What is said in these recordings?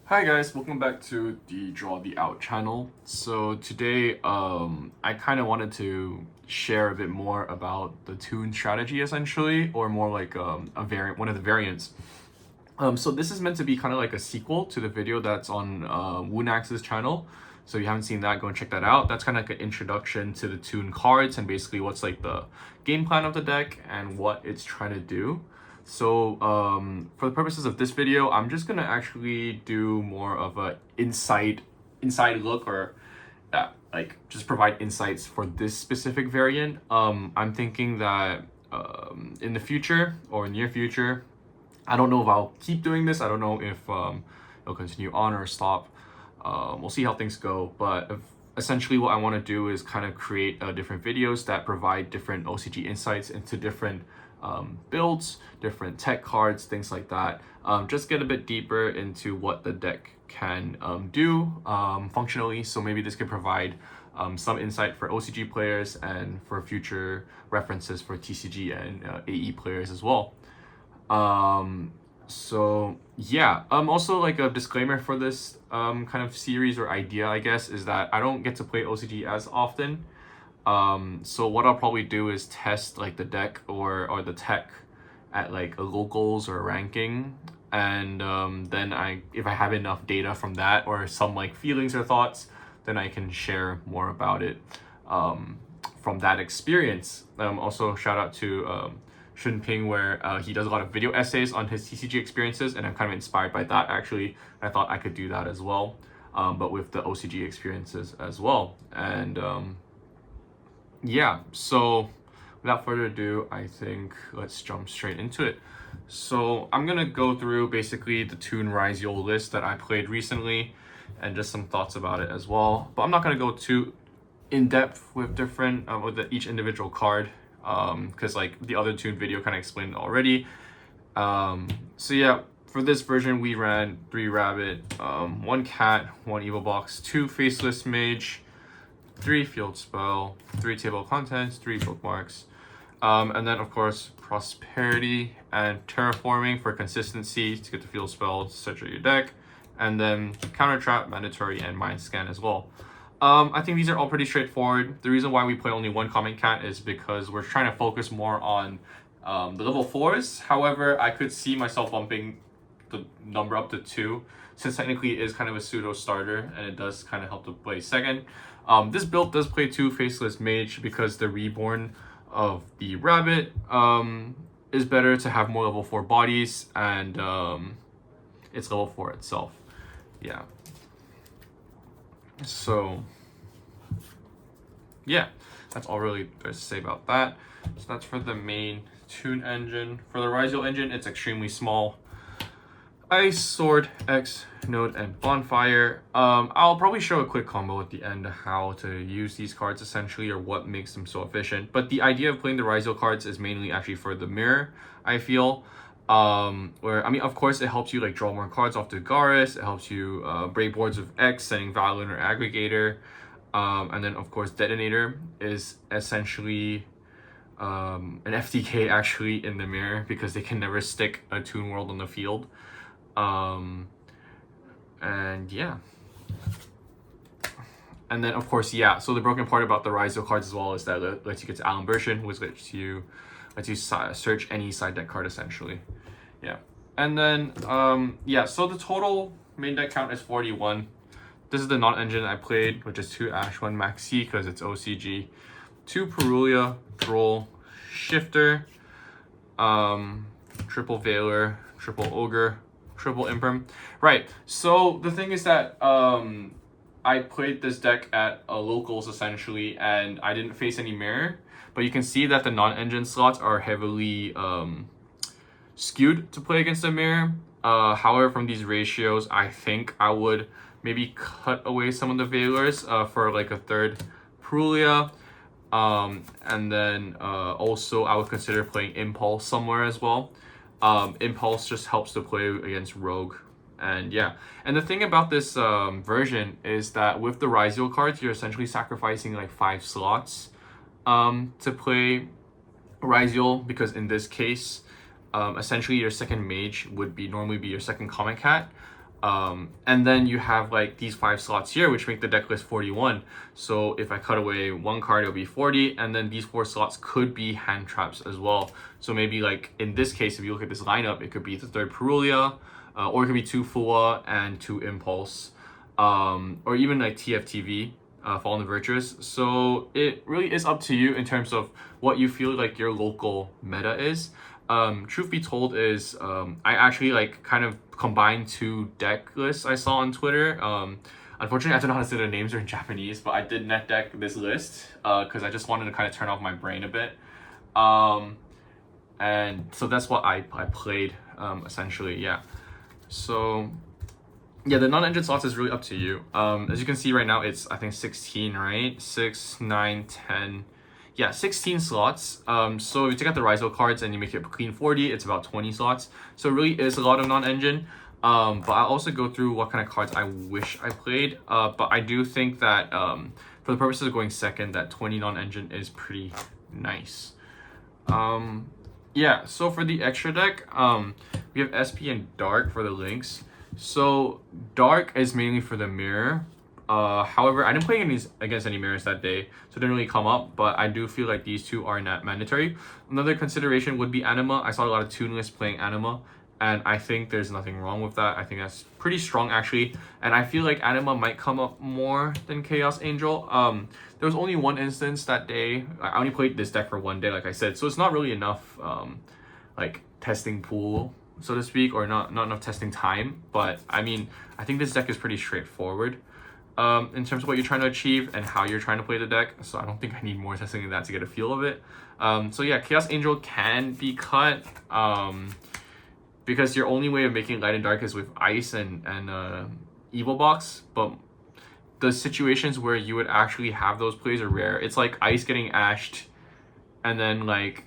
Hi guys, welcome back to the Draw the Out channel. So today I kind of wanted to share a bit more about the toon strategy essentially, or more like a variant, one of the variants. So this is meant to be kind of like a sequel to the video that's on Woonax's channel. So if you haven't seen that, go and check that out. That's kind of like an introduction to the toon cards and basically what's like the game plan of the deck and what it's trying to do. So for the purposes of this video, I'm just gonna actually do more of a inside look, or like just provide insights for this specific variant. I'm thinking that in the future or near future, I don't know if I'll keep doing this. I don't know if it'll continue on or stop. We'll see how things go. But essentially what I want to do is kind of create different videos that provide different OCG insights into different builds, different tech cards, things like that. Just get a bit deeper into what the deck can do functionally. So maybe this could provide some insight for OCG players and for future references for TCG and AE players as well. So yeah, also like a disclaimer for this kind of series or idea, I guess, is that I don't get to play OCG as often. So what I'll probably do is test like the deck or the tech at like a locals or a ranking, and then if I have enough data from that or some like feelings or thoughts, then I can share more about it from that experience. Also shout out to Shun Ping, where he does a lot of video essays on his TCG experiences, and I'm kind of inspired by that actually. I thought I could do that as well, but with the OCG experiences as well. And yeah, so without further ado, I think let's jump straight into it. So I'm gonna go through basically the Toon Ryzeal list that I played recently and just some thoughts about it as well. But I'm not gonna go too in depth with different with each individual card, because like the other Toon video kind of explained already. So yeah, for this version we ran 3 rabbit, 1 cat, 1 evil box, 2 faceless mage, 3 field spell, 3 table of contents, 3 bookmarks, and then of course prosperity and terraforming for consistency to get the field spell to saturate your deck, and then counter trap, mandatory, and mind scan as well. I think these are all pretty straightforward. The reason why we play only 1 common cat is because we're trying to focus more on the level 4s. However, I could see myself bumping the number up to 2, since technically it is kind of a pseudo starter and it does kind of help to play second. This build does play 2 faceless mage because the reborn of the rabbit is better to have more level 4 bodies, and it's level 4 itself. Yeah. So yeah, that's all really there's to say about that. So that's for the main Toon engine. For the Ryzeal engine, it's extremely small. Ice, Sword, X, Node, and Bonfire. I'll probably show a quick combo at the end how to use these cards essentially, or what makes them so efficient. But the idea of playing the Ryzeal cards is mainly actually for the mirror, I feel. Where, I mean, of course, it helps you like draw more cards off the Garrus. It helps you break boards with X, sending Valorant or Aggregator. And then, of course, Detonator is essentially an FTK actually in the mirror, because they can never stick a Toon World on the field. And yeah, and then of course, yeah, so the broken part about the Ryzeal cards as well is that it lets you get to Alan Bershon, which lets you search any side deck card essentially. Yeah, and then yeah, so the total main deck count is 41. This is the non-engine I played, which is 2 Ash, 1 Maxi because it's OCG, 2 Perulia, Droll, Shifter, triple Veiler, triple Ogre, triple Imperm. Right, so the thing is that I played this deck at locals essentially, and I didn't face any mirror, but you can see that the non-engine slots are heavily skewed to play against the mirror. However, from these ratios, I think I would maybe cut away some of the Veilers for like a 3rd Perulia. And then also I would consider playing Impulse somewhere as well. Impulse just helps to play against Rogue. And yeah, and the thing about this version is that with the Ryzeal cards, you're essentially sacrificing like 5 slots to play Ryzeal, because in this case essentially your second mage would normally be your second common cat. And then you have like these 5 slots here, which make the deck list 41. So if I cut away 1 card, it'll be 40, and then these 4 slots could be hand traps as well. So maybe like in this case, if you look at this lineup, it could be the 3rd Perulia, or it could be 2 Fua and 2 Impulse, or even like TFTV, Fallen the Virtuous. So it really is up to you in terms of what you feel like your local meta is. Truth be told is I actually like kind of combined 2 deck lists I saw on Twitter. Unfortunately, I don't know how to say their names are in Japanese, but I did net deck this list because I just wanted to kind of turn off my brain a bit. And so that's what I played essentially, yeah. So yeah, the non-engine slots is really up to you. As you can see right now, it's I think 16, right? 6, 9, 10. Yeah, 16 slots. So if you take out the Ryzeal cards and you make it a clean 40, it's about 20 slots. So it really is a lot of non-engine. But I'll also go through what kind of cards I wish I played. But I do think that for the purposes of going second, that 20 non-engine is pretty nice. Yeah, so for the extra deck, we have SP and Dark for the links. So Dark is mainly for the mirror. However, I didn't play against any mirrors that day, so it didn't really come up, but I do feel like these 2 are not mandatory. Another consideration would be Anima. I saw a lot of Toon lists playing Anima, and I think there's nothing wrong with that. I think that's pretty strong actually, and I feel like Anima might come up more than Chaos Angel. There was only one instance that day. I only played this deck for 1 day, like I said, so it's not really enough like testing pool, so to speak, or not enough testing time. But I mean, I think this deck is pretty straightforward in terms of what you're trying to achieve and how you're trying to play the deck. So I don't think I need more testing than that to get a feel of it. So yeah, Chaos Angel can be cut because your only way of making light and dark is with ice and Evil Box, but the situations where you would actually have those plays are rare. It's like ice getting ashed, and then like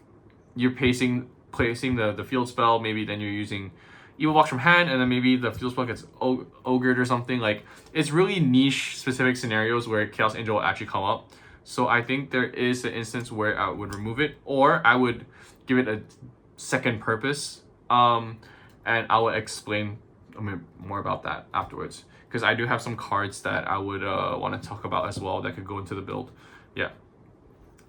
you're placing the field spell, maybe then you're using Evil Box from hand, and then maybe the field spell gets ogred or something. Like, it's really niche specific scenarios where Chaos Angel will actually come up. So I think there is an instance where I would remove it, or I would give it a second purpose, and I will explain more about that afterwards, because I do have some cards that I would want to talk about as well that could go into the build. Yeah.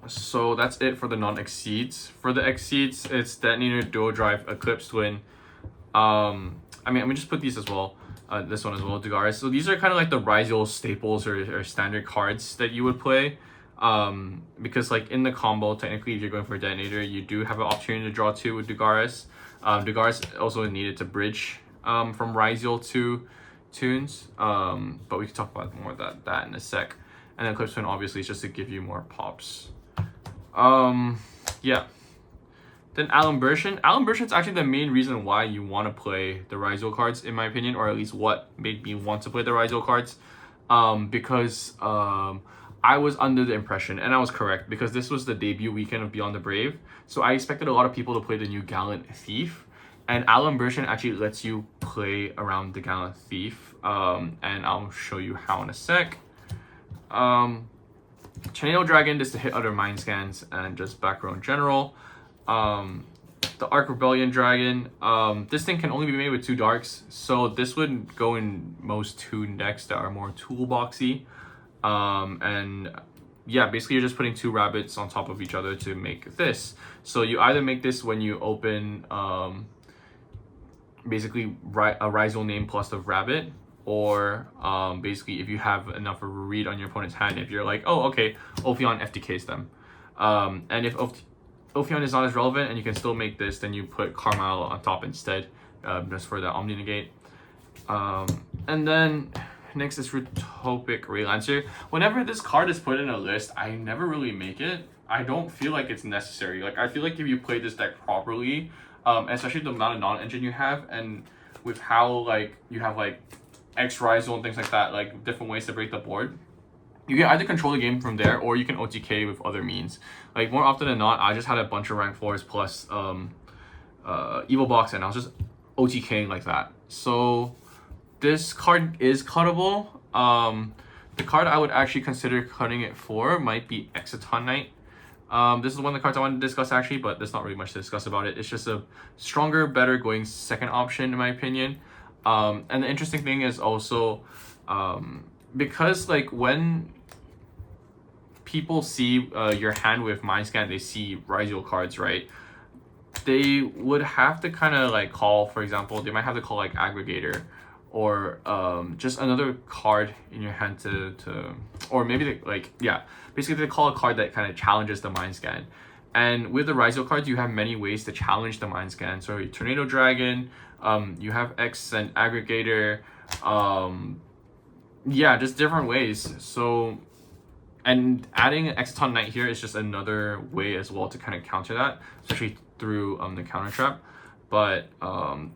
So that's it for the non-exceeds. For the exceeds, it's Detonator, Dual Drive, Eclipse Twin. I mean, let me just put these as well. This one as well, Dugaris. So these are kind of like the Ryzeal staples or standard cards that you would play. Because like in the combo, technically, if you're going for a Detonator, you do have an opportunity to draw 2 with Dugaris. Dugaris also needed to bridge from Ryzeal to Toons. But we can talk about more of that in a sec. And then Eclipse Twin obviously is just to give you more pops. Yeah. Then Alimbertion. Alimbertion's actually the main reason why you want to play the Ryzeal cards, in my opinion, or at least what made me want to play the Ryzeal cards. Because I was under the impression, and I was correct, because this was the debut weekend of Beyond the Brave. So I expected a lot of people to play the new Gallant Thief. And Alimbertion actually lets you play around the Gallant Thief. And I'll show you how in a sec. Tornado Dragon just to hit other mind scans and just back row in general. The Arc Rebellion Dragon, this thing can only be made with 2 darks, so this would go in most Toon decks that are more toolboxy. And yeah, basically you're just putting 2 rabbits on top of each other to make this. So you either make this when you open basically a Ryzeal name plus the rabbit, or basically if you have enough of a read on your opponent's hand, if you're like, oh okay, Ophion FTKs them, and if Ophion is not as relevant and you can still make this, then you put Carmyle on top instead, just for the Omni Negate. And then next is Rutopic Raylancer. Whenever this card is put in a list, I never really make it. I don't feel like it's necessary. Like, I feel like if you play this deck properly, especially the amount of non-engine you have, and with how like you have like X Ryzeal and things like that, like different ways to break the board, you can either control the game from there, or you can OTK with other means. Like, more often than not, I just had a bunch of rank 4s plus Evil Box, and I was just OTKing like that. So this card is cuttable. The card I would actually consider cutting it for might be Exciton Knight. This is one of the cards I wanted to discuss actually, but there's not really much to discuss about it. It's just a stronger, better going second option in my opinion. And the interesting thing is also, because like when people see your hand with mind scan, they see Ryzeal cards, right? They would have to kind of like call, for example, they might have to call like aggregator, or just another card in your hand to or maybe they, like, yeah, basically they call a card that kind of challenges the mind scan. And with the Ryzeal cards, you have many ways to challenge the mind scan. So Tornado Dragon, you have X and aggregator, yeah, just different ways. So, and adding an Exciton Knight here is just another way as well to kind of counter that, especially through the counter trap. But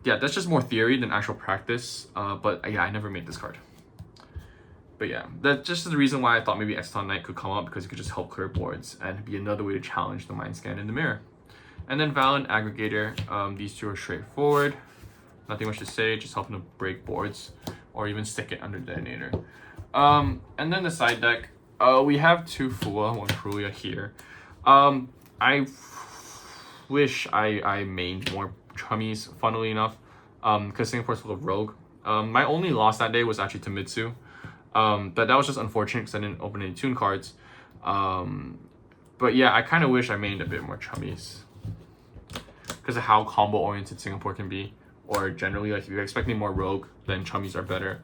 yeah, that's just more theory than actual practice. But yeah, I never made this card. But yeah, that's just the reason why I thought maybe Exciton Knight could come up, because it could just help clear boards and be another way to challenge the mind scan in the mirror. And then Val and aggregator, these two are straightforward. Nothing much to say, just helping to break boards or even stick it under detonator. And then the side deck, we have two Fua, one Crulia here. I wish I made more Chummies, funnily enough, because Singapore's full of Rogue. My only loss that day was actually to Mitsu, but that was just unfortunate because I didn't open any Toon cards. But yeah, I kind of wish I made a bit more Chummies because of how combo oriented Singapore can be, or generally, like if you're expecting more Rogue, then Chummies are better.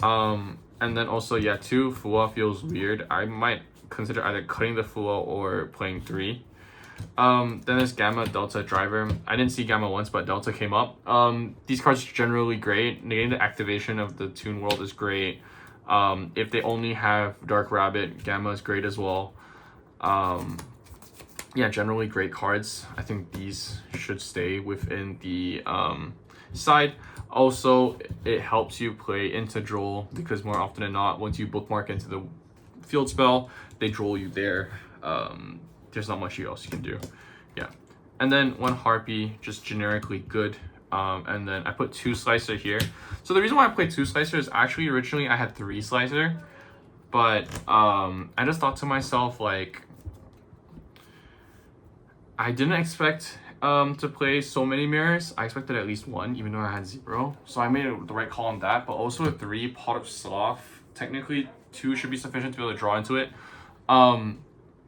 And then also, yeah, 2 Fua feels weird. I might consider either cutting the Fua or playing 3. Then there's Gamma, Delta, Driver. I didn't see Gamma once, but Delta came up. These cards are generally great. Negating the activation of the Toon World is great. If they only have Dark Rabbit, Gamma is great as well. Yeah, generally great cards. I think these should stay within the side. Also, it helps you play into Droll, because more often than not, once you bookmark into the field spell, they Droll you there. There's not much else you can do. Yeah. And then 1 Harpy, just generically good. And then I put 2 Slicer here. So the reason why I played 2 Slicer is actually originally I had 3 Slicer, but I just thought to myself, like, I didn't expect to play so many mirrors. I expected at least 1, even though I had 0. So I made the right call on that. But also with 3, Pot of Sloth, technically 2 should be sufficient to be able to draw into it.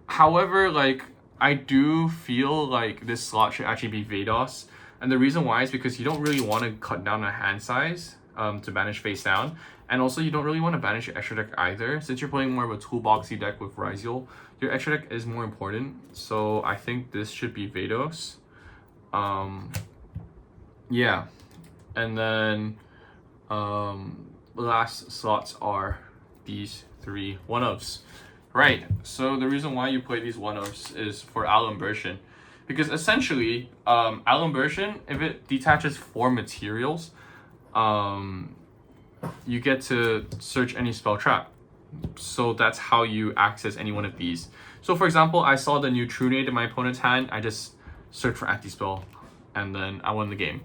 However, like, I do feel like this slot should actually be Vados. And the reason why is because you don't really want to cut down a hand size to banish face down. And also you don't really want to banish your extra deck either. Since you're playing more of a toolboxy deck with Ryzeal, your extra deck is more important. So I think this should be Vados. Yeah. And then last slots are these 3 1-ofs. Right, so the reason why you play these 1-ofs is for Alimbertion. Because essentially, Alimbertion, if it detaches 4 materials, you get to search any spell trap. So that's how you access any one of these. So for example, I saw the new True Nade in my opponent's hand, I just search for anti-spell, and then I won the game.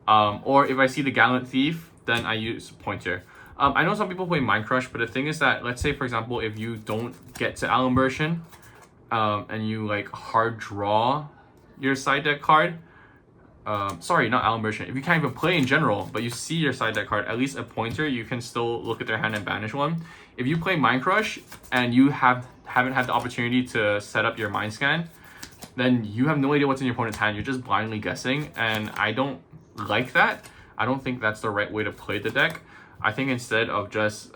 Or if I see the Gallant Thief, then I use Pointer. I know some people play Mind Crush, but the thing is that, let's say for example, if you don't get to Alimbertion, and you like hard draw your side deck card, sorry, not Alimbertion, if you can't even play in general, but you see your side deck card, at least a Pointer, you can still look at their hand and banish one. If you play Mind Crush and you haven't had the opportunity to set up your Mind Scan, then you have no idea what's in your opponent's hand. You're just blindly guessing, and I don't like that. I don't think that's the right way to play the deck. I think instead of just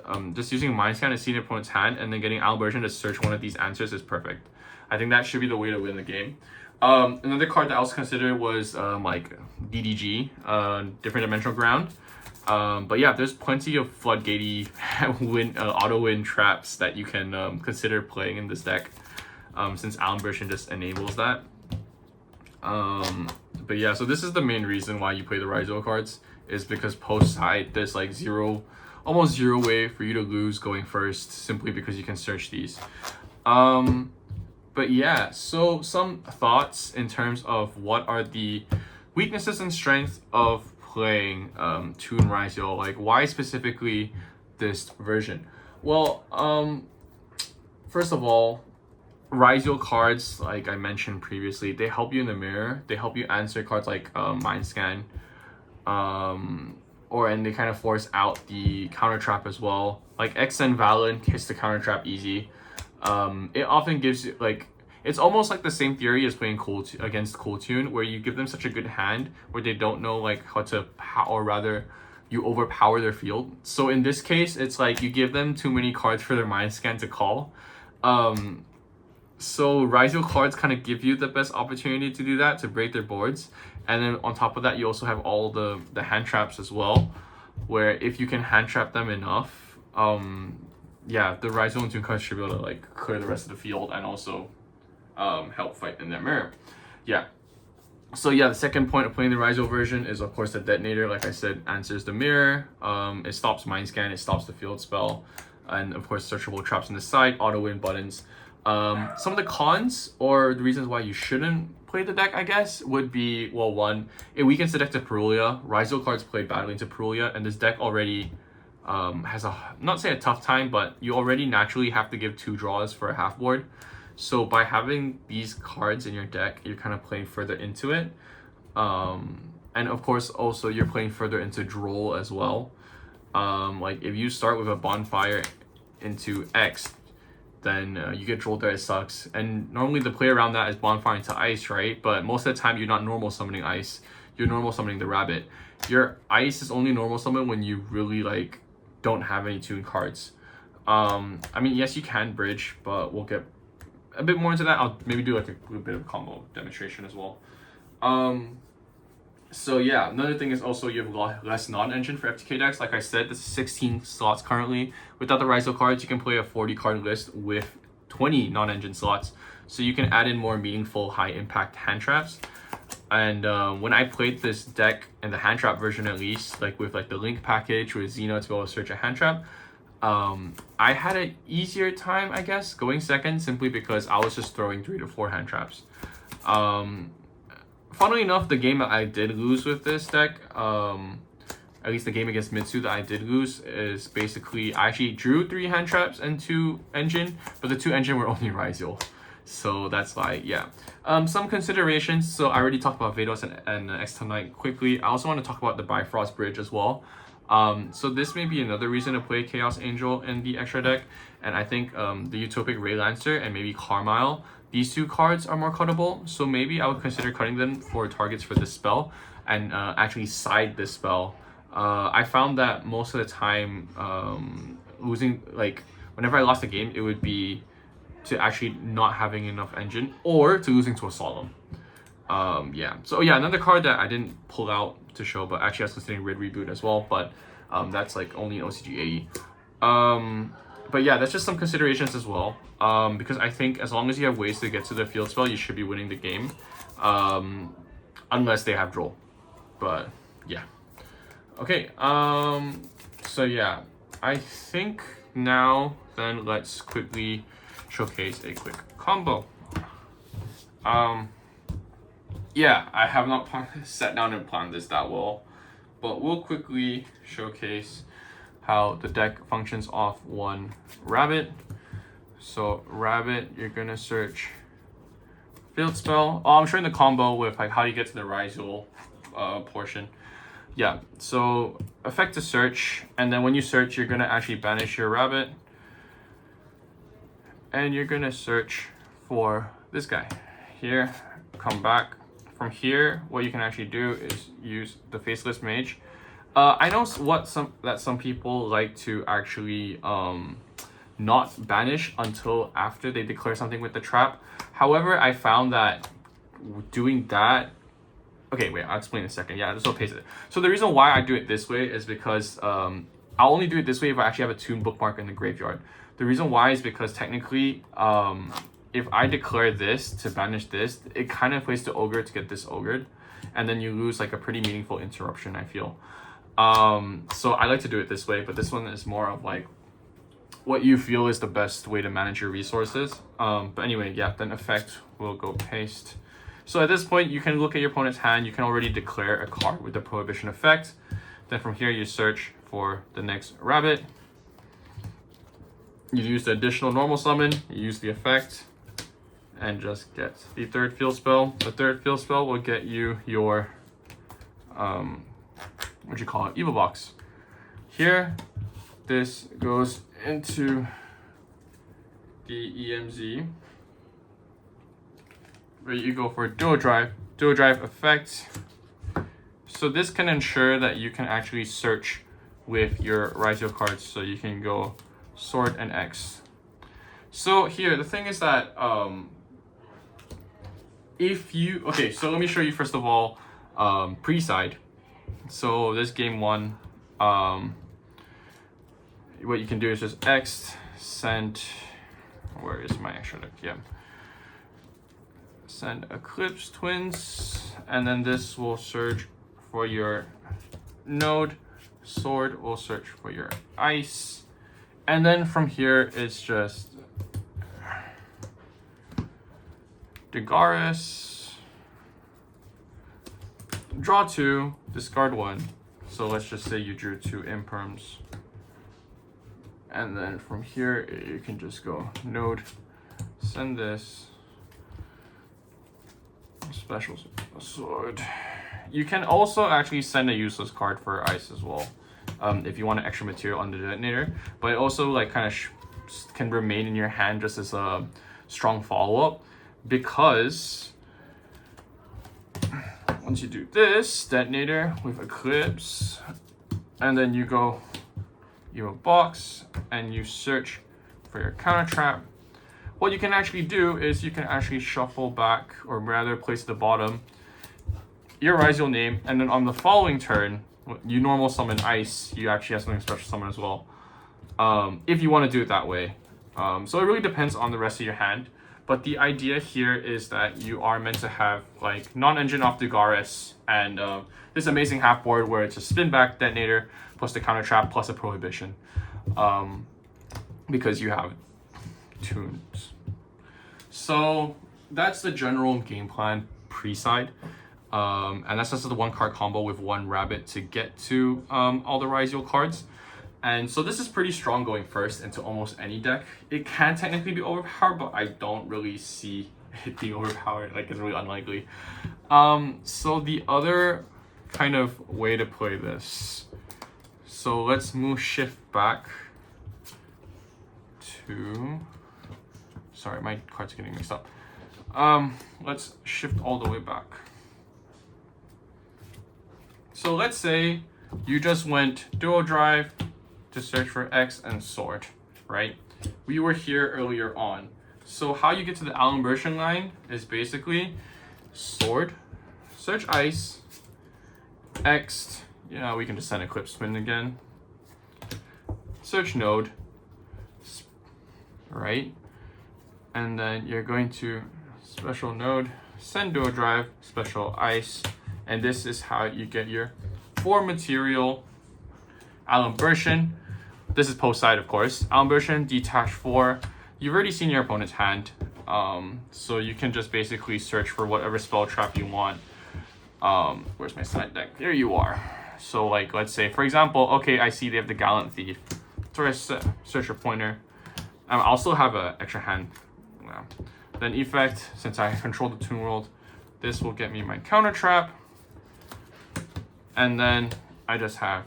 using Mind Scan to see the opponent's hand and then getting Alimbersion to search one of these answers is perfect. I think that should be the way to win the game. Another card that I also considered was like DDG, Different Dimensional Ground. But yeah, there's plenty of floodgatey auto win traps that you can consider playing in this deck, since Alimbersion just enables that. But yeah, so this is the main reason why you play the Ryzeal cards, is because post side there's like almost zero way for you to lose going first, simply because you can search these. But yeah, so some thoughts in terms of what are the weaknesses and strengths of playing Toon Ryzeal, like why specifically this version. Well, first of all, Ryzeal cards, like I mentioned previously, they help you in the mirror. They help you answer cards like Mind Scan. and they kind of force out the counter trap as well. Like XN Valen hits the counter trap easy. It often gives you like, it's almost like the same theory as playing against Cool Tune, where you give them such a good hand where they don't know like how to, or rather you overpower their field. So in this case, it's like you give them too many cards for their mind scan to call. So Ryzeal cards kind of give you the best opportunity to do that, to break their boards. And then on top of that, you also have all the hand traps as well, where if you can hand trap them enough, yeah, the Ryzeal Toons cards should be able to like clear the rest of the field and also help fight in their mirror. Yeah. So yeah, the second point of playing the Ryzeal version is of course the detonator. Like I said, answers the mirror. It stops mind scan. It stops the field spell, and of course searchable traps on the side, auto win buttons. Some of the cons or the reasons why you shouldn't play the deck, I guess, would be, well, one, it weakens the deck to Perulia. Ryzeal cards play badly into Perulia, and this deck already has a, not say a tough time, but you already naturally have to give 2 draws for a half board. So by having these cards in your deck, you're kind of playing further into it. And of course, also you're playing further into Droll as well. Like if you start with a Bonfire into X, then you get Droll there, it sucks. And normally the play around that is Bonfire into Ice, right? But most of the time you're not normal summoning Ice. You're normal summoning the Rabbit. Your Ice is only normal summon when you really like don't have any Toon cards. I mean, yes, you can bridge, but we'll get a bit more into that. I'll maybe do like a little bit of a combo demonstration as well. So yeah, another thing is also you have less non-engine for FTK decks. Like I said, this is 16 slots currently. Without the Ryzeal cards, you can play a 40 card list with 20 non-engine slots. So you can add in more meaningful high impact hand traps. And when I played this deck in the hand trap version, at least, like with like the link package with Xeno to be able to search a hand trap, I had an easier time, I guess, going second, simply because I was just throwing 3 to 4 hand traps. Funnily enough, the game that I did lose with this deck, at least the game against Mitsu that I did lose, is basically I actually drew 3 hand traps and 2 engine, but the 2 engine were only Ryzeal. So that's like, yeah. Some considerations. So I already talked about Vados and X-Knight quickly. I also want to talk about the Bifrost Bridge as well. So this may be another reason to play Chaos Angel in the extra deck. And I think the Utopic Ray Lancer and maybe Carmyle, these 2 cards are more cuttable. So maybe I would consider cutting them for targets for this spell and actually side this spell. I found that most of the time losing, like whenever I lost a game, it would be to actually not having enough engine or to losing to a Solemn. Yeah, so yeah, another card that I didn't pull out to show, but actually I was considering Red Reboot as well, but that's like only an OCG 80. But yeah, that's just some considerations as well, because I think as long as you have ways to get to the field spell, you should be winning the game, unless they have Droll. But yeah, okay, so yeah, I think now then let's quickly showcase a quick combo. Yeah, I have not sat down and planned this that well, but we'll quickly showcase how the deck functions off 1 Rabbit. So Rabbit, you're gonna search field spell. Oh, I'm showing the combo with like how you get to the Ryzeal portion. Yeah, so effect to search, and then when you search, you're gonna actually banish your Rabbit, and you're gonna search for this guy here. Come back. From here, what you can actually do is use the Faceless Mage. I know that some people like to actually not banish until after they declare something with the trap. However, I found that doing that, okay, wait, I'll explain in a second. Yeah, just paste it. So the reason why I do it this way is because I'll only do it this way if I actually have a Toon bookmark in the graveyard. The reason why is because technically, if I declare this to banish this, it kind of plays the Ogre to get this Ogred, and then you lose like a pretty meaningful interruption, I feel. So I like to do it this way, but this one is more of like what you feel is the best way to manage your resources. But anyway, yeah, then effect will go paste. So at this point, you can look at your opponent's hand. You can already declare a card with the Prohibition effect. Then from here, you search for the next Rabbit. You use the additional normal summon, you use the effect, and just get the 3rd field spell. The 3rd field spell will get you your what you call it, Evil Box. Here, this goes into the EMZ, where you go for dual drive effect. So this can ensure that you can actually search with your Ryzeal cards. So you can go sword and X. So here, the thing is that okay, so let me show you first of all pre-side. So this game one, what you can do is just X, send, where is my extra deck? Yeah. Send Eclipse Twins, and then this will search for your node. Sword will search for your ice. And then from here, it's just Dagaris, draw 2, discard 1. So let's just say you drew 2 imperms. And then from here, you can just go node, send this, special sword. You can also actually send a useless card for ice as well, if you want an extra material on the detonator. But it also like kind of can remain in your hand just as a strong follow-up, because once you do this detonator with Eclipse, and then you go your box and you search for your counter trap, what you can actually do is you can actually shuffle back, or rather place at the bottom, your Ryzeal name, and then on the following turn, you normal summon ice. You actually have something special summon as well, if you want to do it that way. So it really depends on the rest of your hand. But the idea here is that you are meant to have like non-engine off Dagaris and this amazing half board where it's a spin back detonator plus the counter trap plus a prohibition, because you have Toons. So that's the general game plan pre-side, and that's just the 1-card combo with 1 rabbit to get to all the Ryzeal cards. And so this is pretty strong going first into almost any deck. It can technically be overpowered, but I don't really see it being overpowered. Like, it's really unlikely. So the other kind of way to play this. So let's shift back to, sorry, my card's getting mixed up. Let's shift all the way back. So let's say you just went dual drive to search for X and sword, right? We were here earlier on. So how you get to the Allen version line is basically sword, search ice, X, yeah, we can just send Eclipse Twin again, search node, right? And then you're going to special node, send dual drive, special ice, and this is how you get your 4 material Allen version. This is post side, of course. Allen version, detach 4. You've already seen your opponent's hand, so you can just basically search for whatever spell trap you want. Where's my side deck? There you are. So like, let's say, for example, okay, I see they have the Gallant Thief. So I search your pointer. I also have an extra hand. Yeah. Then effect, since I control the Toon World, this will get me my counter trap. And then I just have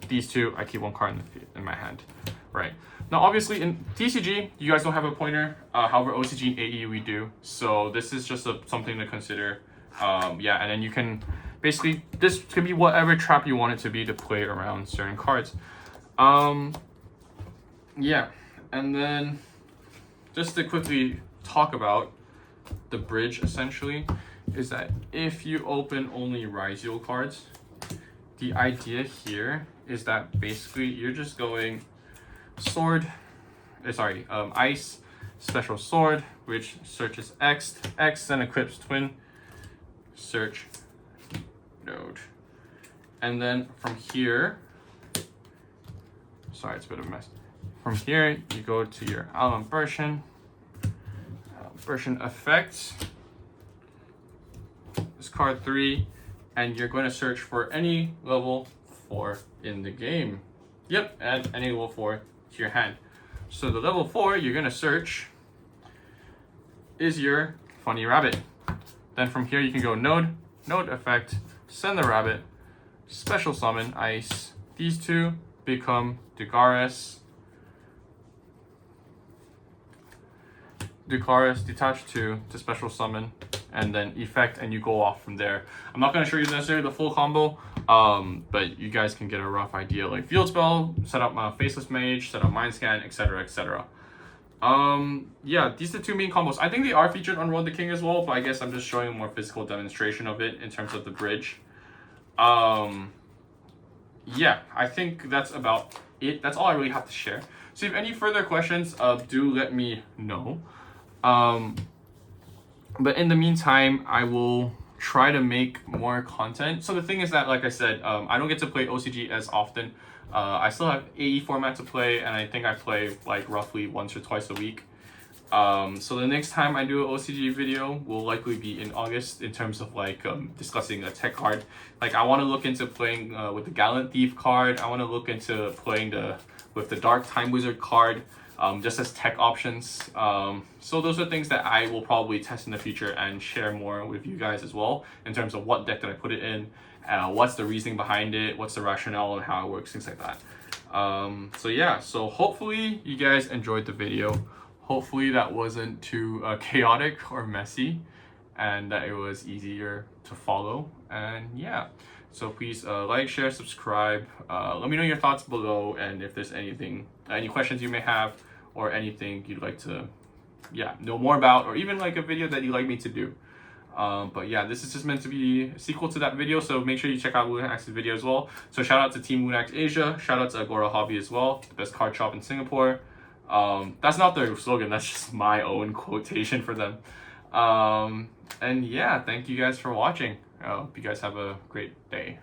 these 2. I keep 1 card in my hand, right? Now, obviously, in TCG, you guys don't have a pointer. However, OCG and AE we do. So this is just something to consider. Yeah, and then you can basically, this could be whatever trap you want it to be to play around certain cards. Yeah, and then just to quickly talk about the bridge, essentially, is that if you open only Ryzeal cards, the idea here is that basically you're just going sword, ice, special sword, which searches X, then Eclipse Twin, search node. And then from here, sorry, it's a bit of a mess. From here, you go to your Allen version effect, discard 3, and you're going to search for any level 4 in the game. Yep, add any level 4 to your hand. So the level 4 you're going to search is your funny rabbit. Then from here you can go node effect, send the rabbit, special summon, ice. These two become Dugaris, detach two to special summon, and then effect, and you go off from there. I'm not going to show you necessarily the full combo, but you guys can get a rough idea. Like field spell, set up my faceless mage, set up mind scan, etc., etc. Yeah, these are the two main combos. I think they are featured on Road the King as well, but I guess I'm just showing a more physical demonstration of it in terms of the bridge. Yeah, I think that's about it. That's all I really have to share. So if any further questions, do let me know. But in the meantime, I will try to make more content. So the thing is that, like I said, I don't get to play OCG as often. I still have AE format to play, and I think I play like roughly once or twice a week. So the next time I do an OCG video will likely be in August in terms of like discussing a tech card. Like I want to look into playing with the Gallant Thief card. I want to look into playing with the Dark Time Wizard card, just as tech options. So those are things that I will probably test in the future and share more with you guys as well in terms of what deck did I put it in, what's the reasoning behind it, what's the rationale and how it works, things like that. So yeah, so hopefully you guys enjoyed the video. Hopefully that wasn't too chaotic or messy, and that it was easier to follow. And yeah, so please like, share, subscribe. Let me know your thoughts below, and if there's anything, any questions you may have, or anything you'd like to know more about, or even like a video that you'd like me to do. But yeah, this is just meant to be a sequel to that video, so make sure you check out Lunax's video as well. So shout out to Team Lunax Asia, shout out to Agora Hobby as well, the best card shop in Singapore. That's not their slogan, that's just my own quotation for them. And yeah, thank you guys for watching. I hope you guys have a great day.